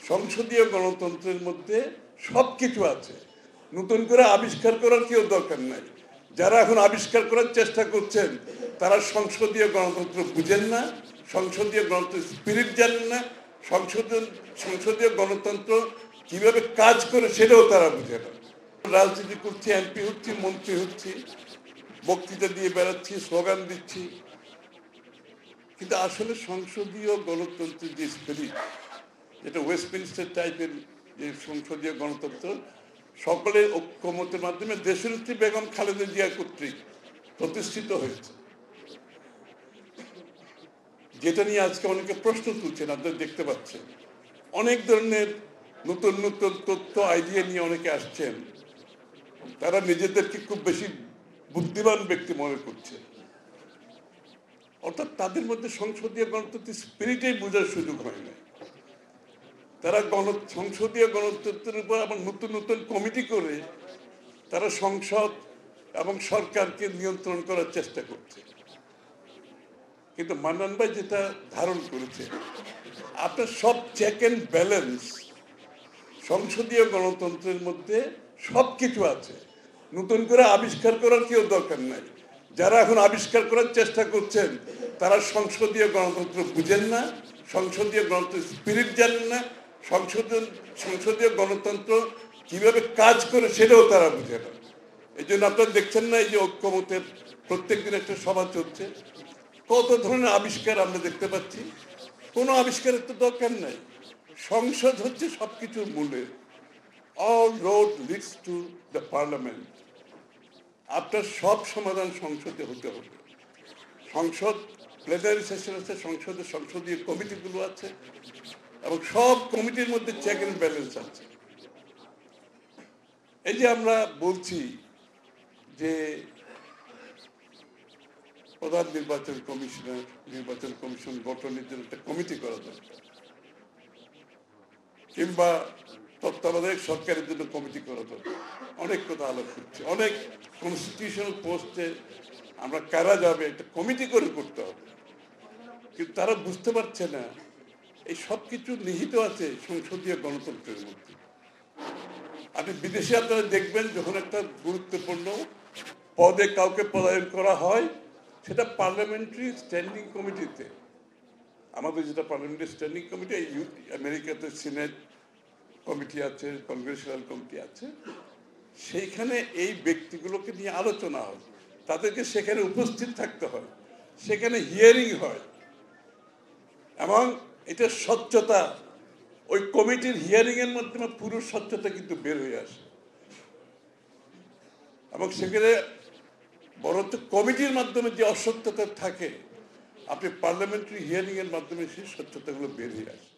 সংসদীয় গণতন্ত্রের মধ্যে সবকিছু আছে, নতুন করে আবিষ্কার করার কেউ দরকার নাই। যারা এখন আবিষ্কার করার চেষ্টা করছেন তারা সংসদীয় গণতন্ত্র বুঝেন না, সংসদীয় গণতন্ত্রের স্পিরিট জানেন না, সংসদীয় গণতন্ত্র কিভাবে কাজ করে সেটাও তারা বুঝে না। রাজনীতি করছি, এমপি হচ্ছি, মন্ত্রী হচ্ছি, বক্তৃতা দিয়ে বেড়াচ্ছি, স্লোগান দিচ্ছি, কিন্তু আসলে সংসদীয় গণতন্ত্রের যে স্পিরিট, যেটা ওয়েস্টমিনিস্টার টাইপের যে সংসদীয় গণতন্ত্র, সকলের ঐক্যমতের মাধ্যমে দেশনেত্রী বেগম খালেদা জিয়া কর্তৃক প্রতিষ্ঠিত হয়েছে, যেটা নিয়ে আজকে অনেকে প্রশ্ন তুলছেন। আপনারা দেখতে পাচ্ছেন অনেক ধরনের নতুন নতুন তথ্য আইডিয়া নিয়ে অনেকে আসছেন, তারা নিজেদেরকে খুব বেশি বুদ্ধিমান ব্যক্তি মনে করছে, অর্থাৎ তাদের মধ্যে সংসদীয় গণতন্ত্রের স্পিরিটেই বোঝার সুযোগ হয় না। তারা সংসদীয় গণতন্ত্রের উপর আবার নতুন নতুন কমিটি করে তারা সংসদ এবং সরকারকে নিয়ন্ত্রণ করার চেষ্টা করছে। কিন্তু মান্নান ভাই যেটা ধারণ করেছে, আপনার সব চেক অ্যান্ড ব্যালেন্স সংসদীয় গণতন্ত্রের মধ্যে সবকিছু আছে, নতুন করে আবিষ্কার করার কেউ দরকার নাই। যারা এখন আবিষ্কার করার চেষ্টা করছেন তারা সংসদীয় গণতন্ত্র বুঝেন না, সংসদীয় গণতন্ত্রের স্পিরিট জানেন না, সংসদীয় গণতন্ত্র কিভাবে কাজ করে সেটাও তারা বুঝে না। এই জন্য আপনারা দেখছেন না, এই যে ঐক্যমতের প্রত্যেক দিন একটা সভা চলছে, কত ধরনের আবিষ্কার আমরা দেখতে পাচ্ছি। কোনো আবিষ্কারের তো দরকার নাই, সংসদ হচ্ছে সবকিছুর মূলে। All road leads to the parliament. আপনার সব সমাধান সংসদে হতে হবে। সংসদ প্লেনারি সেশন আছে, সংসদীয় কমিটিগুলো আছে, এবং সব কমিটির মধ্যে চেক অ্যান্ড ব্যালেন্স আছে। এই যে আমরা বলছি যে প্রধান নির্বাচন কমিশনার, নির্বাচন কমিশন গঠনের জন্য একটা কমিটি করা দরকার, কিংবা তত্ত্বাবধায়ক সরকারের জন্য কমিটি করা দরকার। অনেক কথা আলাপ করছে, অনেক কনস্টিটিউশনাল পোস্টে আমরা কারা যাবে একটা কমিটি করে করতে হবে, কিন্তু তারা বুঝতে পারছে না এই সব কিছু নিহিত আছে সংসদীয় গণতন্ত্রের মধ্যে। আপনি বিদেশে আপনারা দেখবেন, যখন একটা গুরুত্বপূর্ণ পদে কাউকে পদায়ন করা হয় সেটা পার্লামেন্টারি স্ট্যান্ডিং কমিটিতে। আমাদের যেটা পার্লামেন্টারি স্ট্যান্ডিং কমিটি, আমেরিকাতে সিনেট কমিটি আছে, কংগ্রেসুয়াল কমিটি আছে, সেইখানে এই ব্যক্তিগুলোকে নিয়ে আলোচনা হয়, তাদেরকে সেখানে উপস্থিত থাকতে হয়, সেখানে হিয়ারিং হয়, এবং এটা স্বচ্ছতা, ওই কমিটির হিয়ারিং এর মাধ্যমে পুরো স্বচ্ছতা কিন্তু বের হয়ে আসে। এবং সেখানে বরঞ্চ কমিটির মাধ্যমে যে অস্বচ্ছতা থাকে, আপনি পার্লামেন্টারি হিয়ারিং এর মাধ্যমে সেই স্বচ্ছতাগুলো বের হয়ে আসে।